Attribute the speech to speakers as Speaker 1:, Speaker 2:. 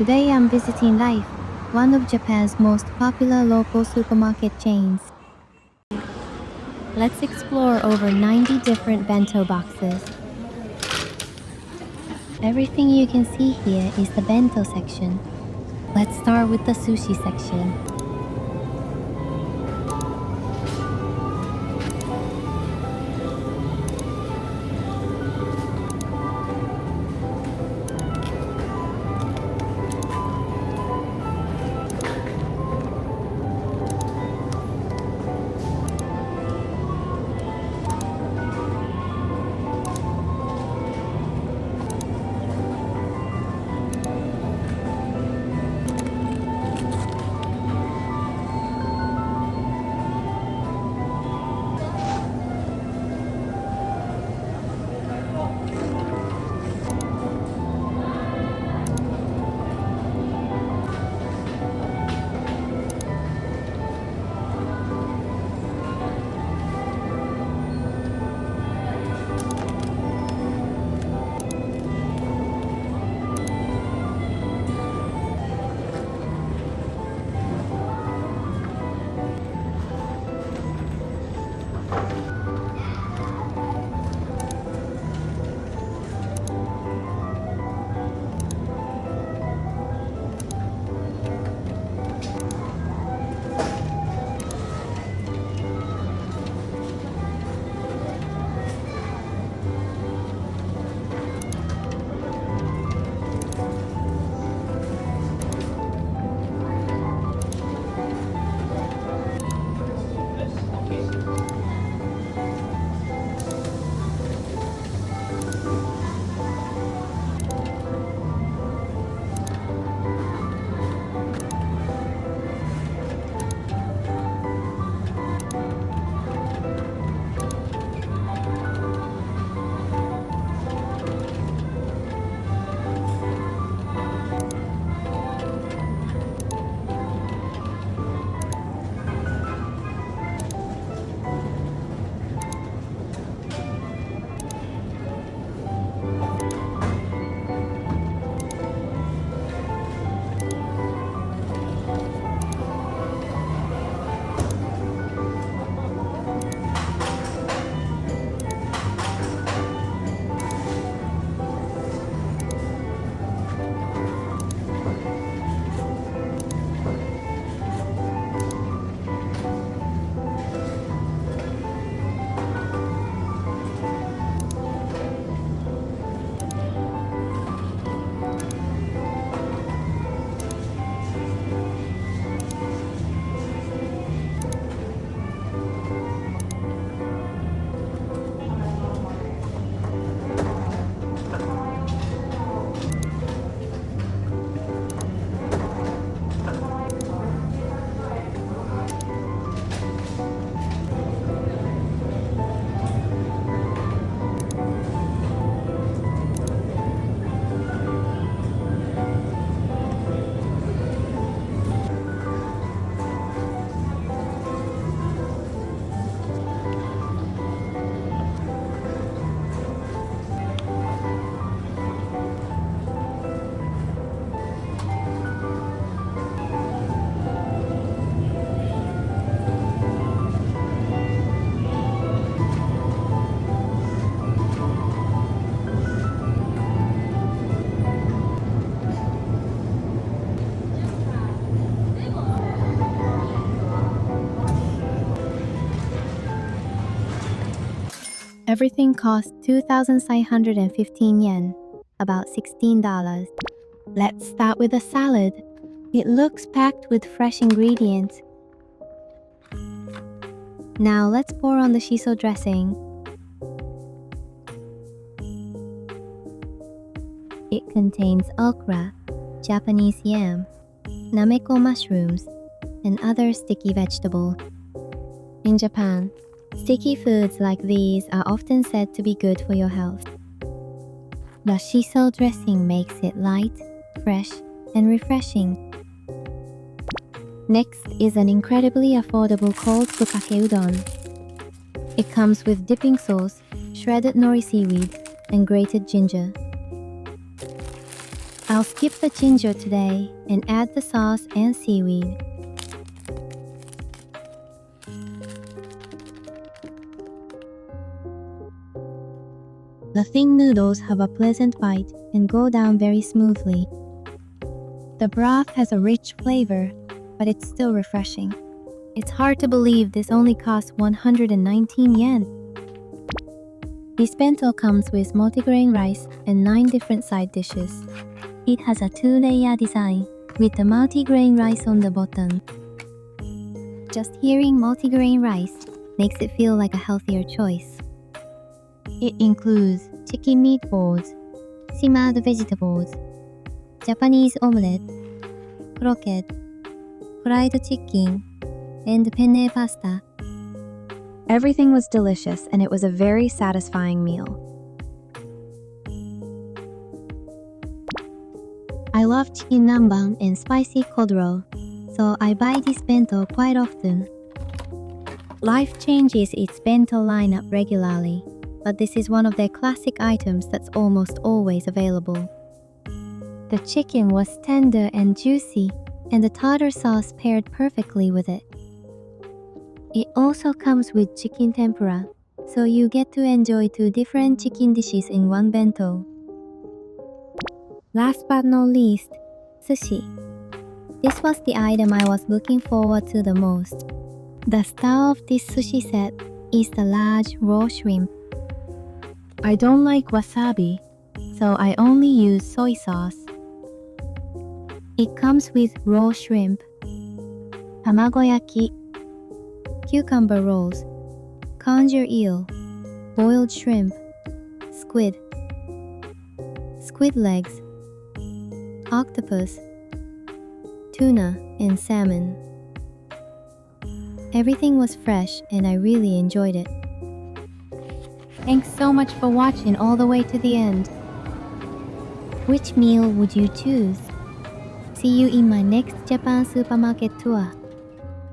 Speaker 1: Today I'm visiting Life, one of Japan's most popular local supermarket chains. Let's explore over 90 different bento boxes. Everything you can see here is the bento section. Let's start with the sushi section. Everything costs 2,615 yen, about $16. Let's start with a salad. It looks packed with fresh ingredients. Now let's pour on the shiso dressing. It contains okra, Japanese yam, nameko mushrooms, and other sticky vegetables. In Japan, sticky foods like these are often said to be good for your health. The shiso dressing makes it light, fresh, and refreshing. Next is an incredibly affordable cold fukake udon. It comes with dipping sauce, shredded nori seaweed, and grated ginger. I'll skip the ginger today and add the sauce and seaweed. The thin noodles have a pleasant bite and go down very smoothly. The broth has a rich flavor, but it's still refreshing. It's hard to believe this only costs 119 yen. This bento comes with multigrain rice and 9 different side dishes. It has a 2-layer design with the multigrain rice on the bottom. Just hearing multigrain rice makes it feel like a healthier choice. It includes chicken meatballs, simmered vegetables, Japanese omelette, croquette, fried chicken, and penne pasta. Everything was delicious and it was a very satisfying meal. I love chicken nanban and spicy kodro, so I buy this bento quite often. Life changes its bento lineup regularly, but this is one of their classic items that's almost always available. The chicken was tender and juicy, and the tartar sauce paired perfectly with it. It also comes with chicken tempura, so you get to enjoy 2 different chicken dishes in one bento. Last but not least, sushi. This was the item I was looking forward to the most. The star of this sushi set is the large raw shrimp. I don't like wasabi, so I only use soy sauce. It comes with raw shrimp, tamagoyaki, cucumber rolls, conger eel, boiled shrimp, squid legs, octopus, tuna, and salmon. Everything was fresh and I really enjoyed it. Thanks so much for watching all the way to the end. Which meal would you choose? See you in my next Japan supermarket tour.